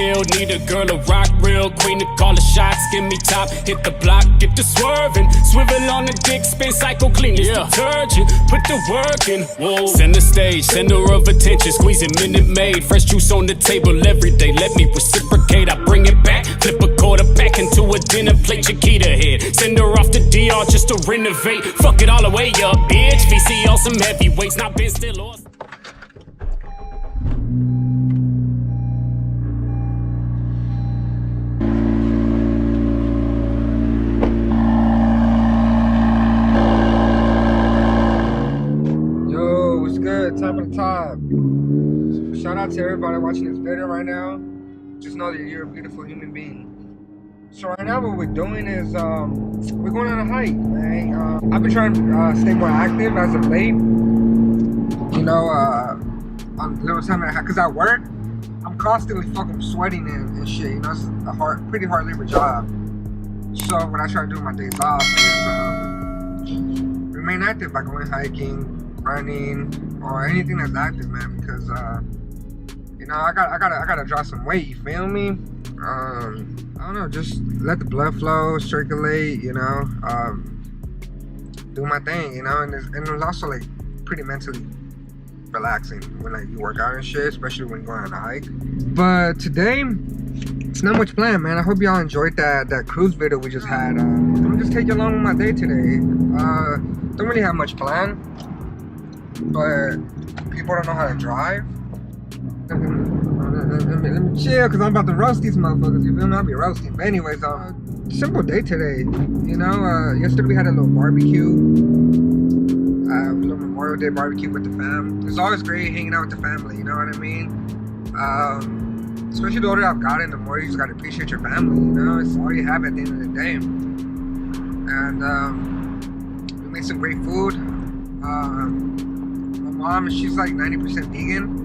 field. Need a girl to rock real, queen to call the shots. Give me top, hit the block, get the swerving. Swivel on the dick, spin cycle, clean this detergent. Put the work in, whoa. Center stage, center of attention. Squeezing Minute Maid, fresh juice on the table every day. Let me reciprocate, I bring it back. Flip a quarter back into a dinner plate. Chiquita head, send her off to DR just to renovate. Fuck it all the way up, bitch. VC on some heavyweights, not been still lost. Top of the top. Shout out to everybody watching this video right now. Just know that you're a beautiful human being. So right now what we're doing is we're going on a hike, man. I've been trying to stay more active as of late. You know, on little time because at work I'm constantly fucking sweating and shit. You know, it's a pretty hard labor job. So what I try to do on my days off is remain active by going hiking, running, or anything that's active, man, because you know, I gotta drop some weight, you feel me? I don't know, just let the blood flow, circulate, you know, do my thing, you know, and it was also like pretty mentally relaxing when like you work out and shit, especially when going on a hike. But today it's not much planned, man. I hope y'all enjoyed that cruise video we just had. I'm gonna just take you along with my day today. Don't really have much planned, but people don't know how to drive. Let me chill, because I'm about to roast these motherfuckers. You feel me? I'll be roasting. But anyways, simple day today. You know, yesterday we had a little barbecue. A little Memorial Day barbecue with the fam. It's always great hanging out with the family, you know what I mean? Especially the older I've gotten, the more you just gotta appreciate your family, you know? It's all you have at the end of the day. And we made some great food. Mom, she's like 90% vegan,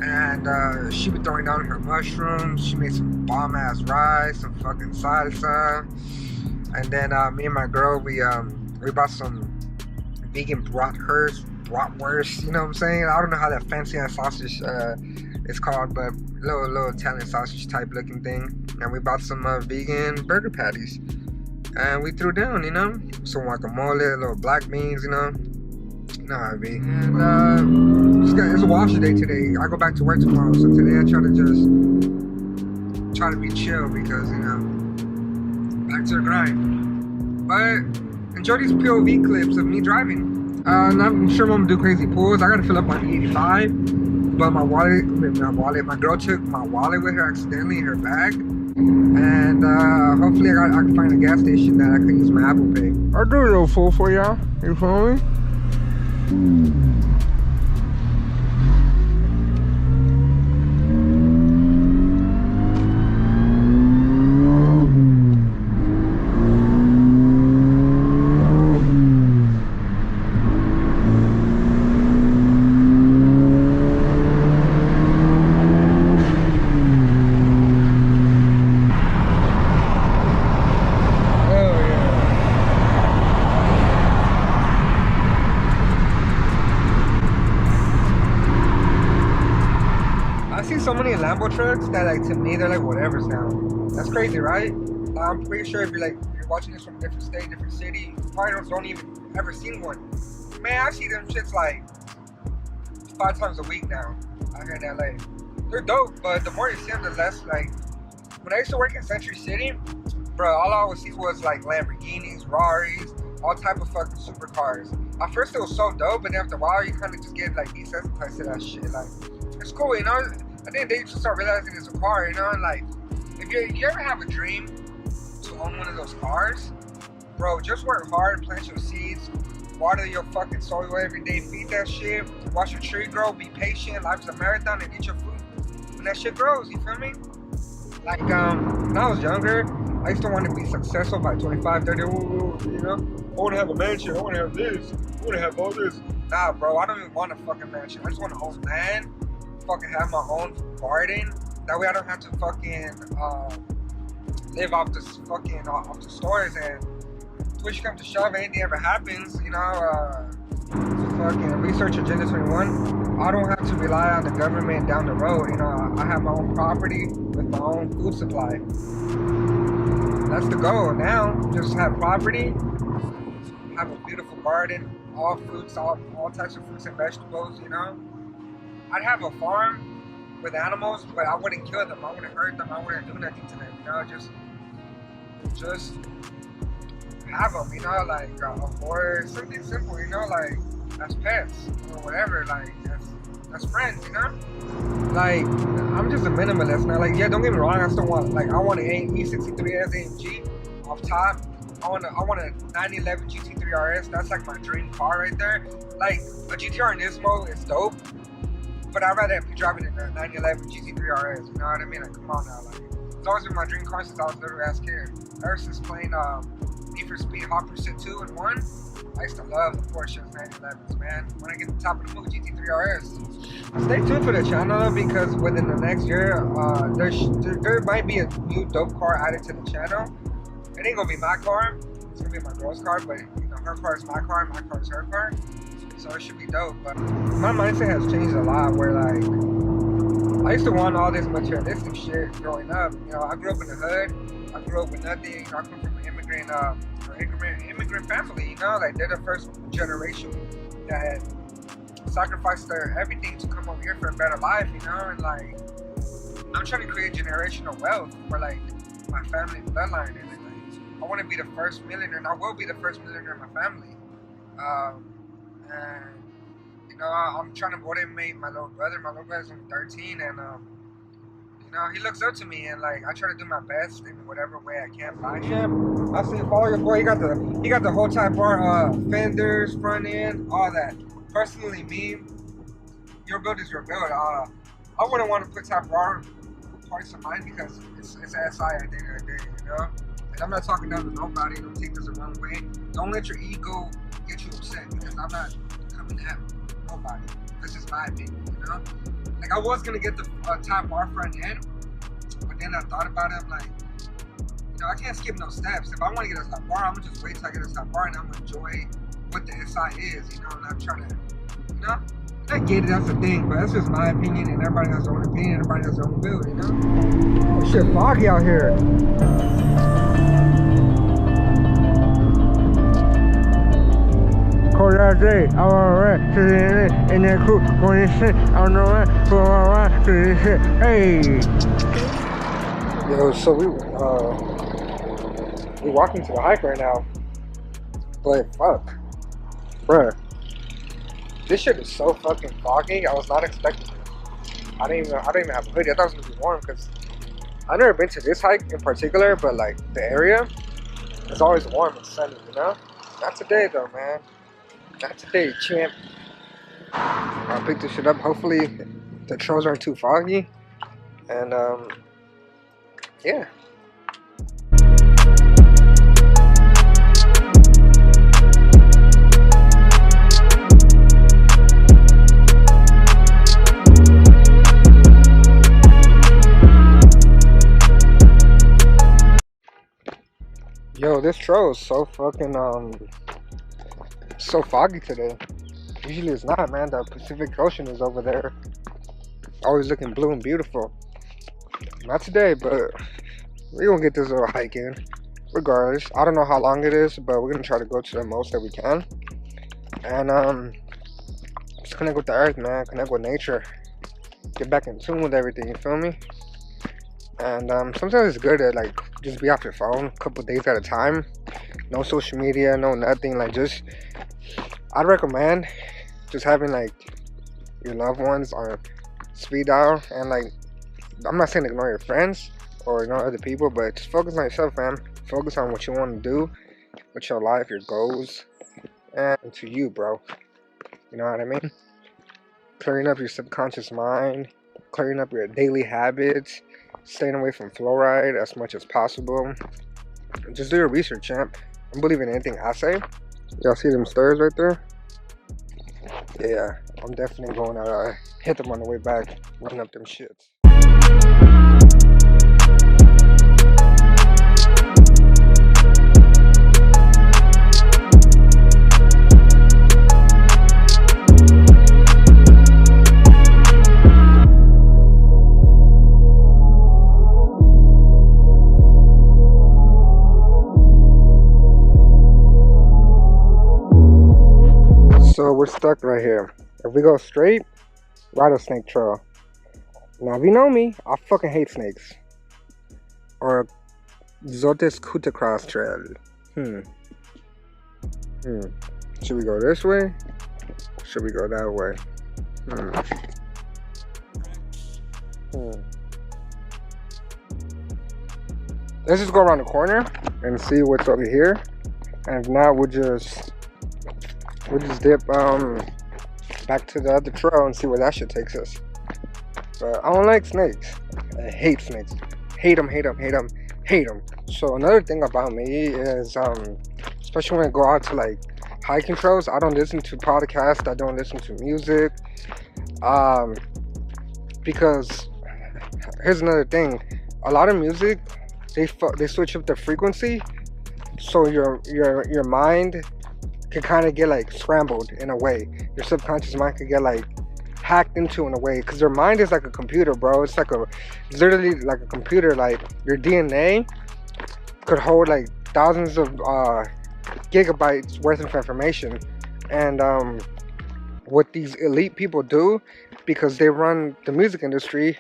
and she was throwing down her mushrooms. She made some bomb ass rice, some fucking salsa, and then me and my girl, we bought some vegan bratwurst, you know what I'm saying? I don't know how that fancy ass sausage is called, but little Italian sausage type looking thing. And we bought some vegan burger patties, and we threw down, you know, some guacamole, little black beans, you know. Nah, I mean, and it's a wash day today. I go back to work tomorrow, so today I try to be chill because, you know, back to the grind. But enjoy these POV clips of me driving. I'm sure I'm gonna do crazy pulls. I gotta fill up my E85, but my girl took my wallet with her accidentally in her bag, and hopefully I can find a gas station that I can use my Apple Pay. I'll do a little full for y'all. You feel me? So many Lambo trucks that, like, to me they're like whatever's now. That's crazy, right? I'm pretty sure if you're watching this from a different state, different city, you probably don't even ever seen one. Man, I see them shits like 5 times a week now out here in LA. They're dope, but the more you see them, the less. Like, when I used to work in Century City, bro, all I would see was like Lamborghinis, Ferraris, all type of fucking supercars. At first it was so dope, but then after a while you kind of just get like desensitized to that shit. Like, it's cool, you know. I think they just start realizing it's a car, you know, and like, if you ever have a dream to own one of those cars, bro, just work hard, plant your seeds, water your fucking soil every day, feed that shit, watch your tree grow, be patient, life's a marathon, and eat your food when that shit grows, you feel me? Like, when I was younger, I used to want to be successful by 25, 30, you know, I want to have a mansion, I want to have this, I want to have all this. Nah, bro, I don't even want a fucking mansion, I just want to own land, fucking have my own garden. That way I don't have to fucking live off the stores, and push come to shove, anything ever happens, you know, fucking research Agenda 21, I don't have to rely on the government down the road. You know, I have my own property with my own food supply. That's the goal now. Just have property, have a beautiful garden, all fruits, all types of fruits and vegetables, you know. I'd have a farm with animals, but I wouldn't kill them, I wouldn't hurt them, I wouldn't do nothing to them, you know, just have them, you know, like a horse, something simple, you know, like as pets or whatever, like as friends, you know. Like I'm just a minimalist now. Like, yeah, don't get me wrong, I still want, like, I want an E63S AMG off top. I want a 911 GT3 RS. That's like my dream car right there. Like a GTR Nismo is dope, but I'd rather be driving in a 911 GT3 RS. You know what I mean? Like, come on now. Like, it's always been my dream car since I was a little ass kid. Ever since playing Need for Speed Hot Pursuit 2 and 1, I used to love the Porsche 911s, man. When I get to the top of the movie, GT3 RS. Stay tuned for the channel though, because within the next year, there might be a new dope car added to the channel. It ain't gonna be my car, it's gonna be my girl's car, but you know, her car is my car, my car is her car, so it should be dope. But my mindset has changed a lot, where like, I used to want all this materialistic shit growing up. You know, I grew up in the hood, I grew up with nothing, you know, I come from an immigrant family, you know, like they're the first generation that sacrificed their everything to come over here for a better life, you know, and like, I'm trying to create generational wealth for like my family bloodline, and like, I want to be the first millionaire, and I will be the first millionaire in my family. And you know, I'm trying to motivate my little brother. My little brother's only 13, and you know, he looks up to me, and like, I try to do my best in whatever way I can by him. I see, follow your boy. He got the whole Type R fenders, front end, all that. Personally, me, your build is your build. I wouldn't want to put Type R parts of mine because it's an SI at the end of the day, you know. And I'm not talking down to nobody. Don't take this the wrong way. Don't let your ego get you upset, because I'm not coming at nobody. That's just my opinion, you know. Like, I was gonna get the Type R front end, but then I thought about it. I'm like, you know, I can't skip no steps. If I want to get a Type R, I'm gonna just wait till I get a Type R, and I'm gonna enjoy what the SI is, you know. And I'm trying to, you know. I get it, that's the thing, but that's just my opinion, and everybody has their own opinion, everybody has their own build, you know. This shit foggy out here. Cold out day, I wanna run to the end, and that cool, when it's shit, I don't know what, so I run to this shit, hey! Yo, so we walking to the hike right now, but fuck, bruh. This shit is so fucking foggy. I was not expecting it. I didn't even have a hoodie. I thought it was gonna be warm because I've never been to this hike in particular, but like the area is always warm and sunny, you know? Not today though, man. Not today, champ. I'll pick this shit up. Hopefully the trails aren't too foggy. And yeah. Yo, this trail is so fucking so foggy today. Usually it's not, man. The Pacific Ocean is over there, always looking blue and beautiful. Not today, but we're gonna get this little hike in regardless. I don't know how long it is, but we're gonna try to go to the most that we can, and just connect with the earth, man. Connect with nature, get back in tune with everything, you feel me? And sometimes it's good to like just be off your phone a couple days at a time. No social media, no nothing. Like, just, I'd recommend just having like your loved ones on speed dial. And like, I'm not saying ignore your friends or ignore other people, but just focus on yourself, man. Focus on what you want to do with your life, your goals, and to you, bro. You know what I mean? Clearing up your subconscious mind, clearing up your daily habits, staying away from fluoride as much as possible. Just do your research, champ. Don't believe in anything I say. Y'all see them stairs right there? Yeah, I'm definitely going to hit them on the way back, run up them shits. So we're stuck right here. If we go straight, rattlesnake trail. Now, if you know me, I fucking hate snakes. Or Zotis Kutacross trail. Should we go this way? Should we go that way? Let's just go around the corner and see what's over here. And if not, we'll just dip back to the other trail and see where that shit takes us. But I don't like snakes. I hate snakes. Hate them, hate them, hate them, hate them. So another thing about me is, especially when I go out to like hiking trails, I don't listen to podcasts. I don't listen to music. Because here's another thing. A lot of music, they switch up the frequency, so your mind can kind of get like scrambled in a way. Your subconscious mind could get like hacked into in a way, because your mind is like a computer, bro. It's literally like a computer. Like your DNA could hold like thousands of gigabytes worth of information. And what these elite people do, because they run the music industry,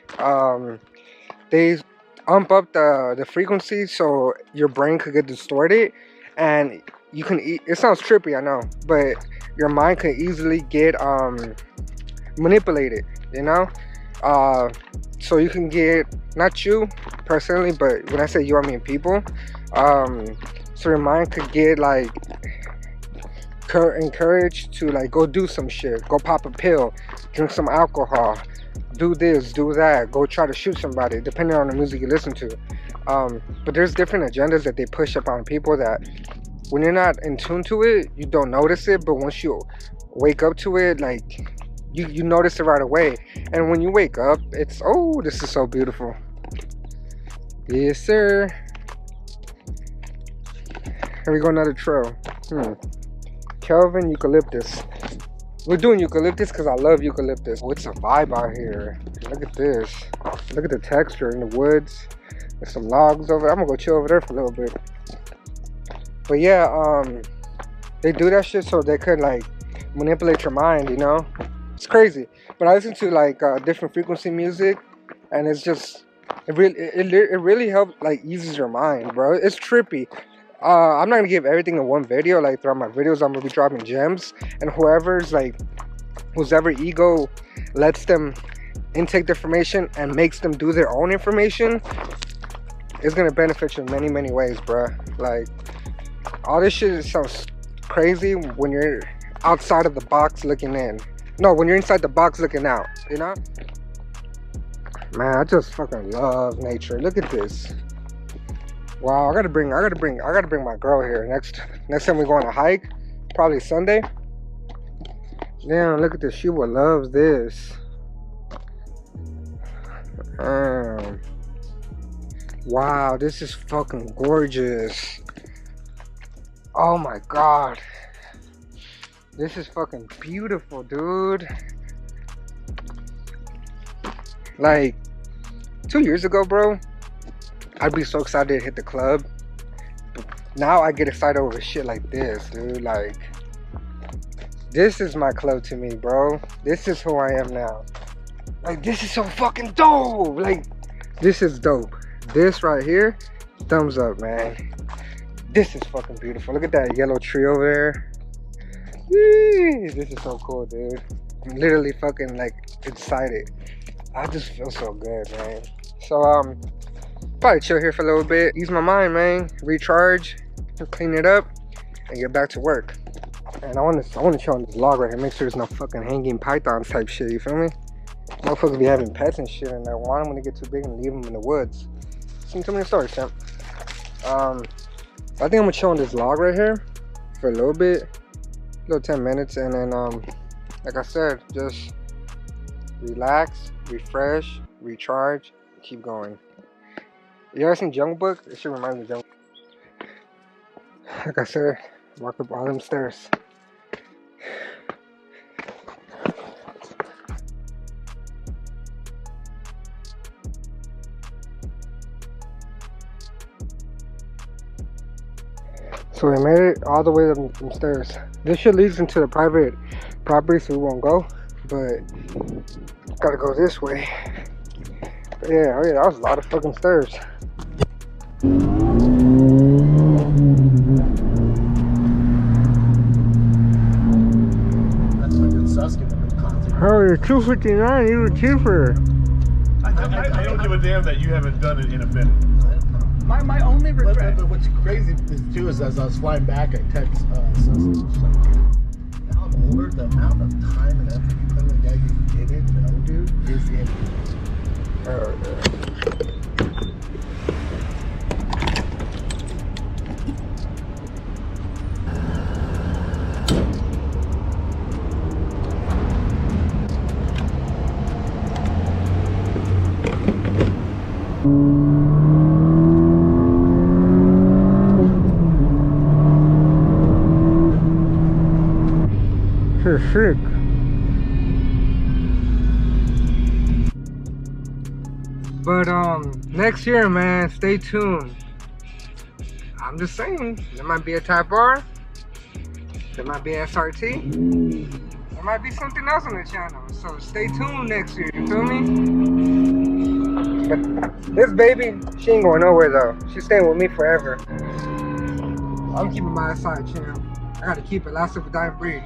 they amp up the frequency so your brain could get distorted, and you can it sounds trippy, I know, but your mind could easily get manipulated, you know. So you can get, not you personally, but when I say you, I mean people. So your mind could get like encouraged to like go do some shit, go pop a pill, drink some alcohol, do this, do that, go try to shoot somebody, depending on the music you listen to. But there's different agendas that they push up on people that when you're not in tune to it, you don't notice it, but once you wake up to it, like you notice it right away. And when you wake up, it's, oh, this is so beautiful. Yes, sir. Here we go, another trail. Kelvin eucalyptus. We're doing eucalyptus because I love eucalyptus. Oh, it's a vibe out here. Look at this. Look at the texture in the woods. There's some logs over there. I'm gonna go chill over there for a little bit. But yeah, they do that shit so they could like manipulate your mind, you know? It's crazy. But I listen to like different frequency music, and it's just, it really helps, like eases your mind, bro. It's trippy. I'm not gonna give everything in one video. Like throughout my videos, I'm gonna be dropping gems, and whose ego lets them intake the information and makes them do their own information is gonna benefit you in many, many ways, bruh. Like, all this shit sounds crazy when you're outside of the box looking in. No, when you're inside the box looking out, you know? Man, I just fucking love nature. Look at this. Wow, I gotta bring my girl here next time we go on a hike, probably Sunday. Damn, look at this. She would love this. Wow, this is fucking gorgeous. Oh my god. This is fucking beautiful, dude. Like, 2 years ago, bro, I'd be so excited to hit the club. But now I get excited over shit like this, dude. Like, this is my club to me, bro. This is who I am now. Like, this is so fucking dope. Like, this is dope. This right here, thumbs up, man. This is fucking beautiful. Look at that yellow tree over there. Yee, this is so cool, dude. I'm literally fucking like excited. I just feel so good, man. So probably chill here for a little bit, ease my mind, man, recharge, clean it up, and get back to work. And I want to show on this log right here, make sure there's no fucking hanging pythons type shit, you feel me? Motherfuckers be having pets and shit, and I want them when they get too big and leave them in the woods. Seen too many stories, champ. I think I'm gonna chill on this log right here for a little bit, little 10 minutes, and then like I said, just relax, refresh, recharge, keep going. You ever seen Jungle Book? It should remind me of Jungle Book. Like I said, walk up all them stairs. So we made it all the way up them stairs. This shit leads into the private property, so we won't go. But gotta go this way. But yeah, oh yeah, that was a lot of fucking stairs. That's a good Suskin concert. Oh, you're 259, even cheaper. I don't give a damn that you haven't done it in a minute. My only regret. But what's crazy too is as I was flying back, I text Suskin. Now I'm older. The amount of time and effort you put in the guy you didn't know, dude, is the. Oh, yeah. Sick. But next year, man, stay tuned. I'm just saying, there might be a Type R, there might be a SRT, there might be something else on the channel. So stay tuned next year, you feel me? This baby, she ain't going nowhere though. She's staying with me forever. I'm keeping my side channel. I gotta keep it, last of a dying breed.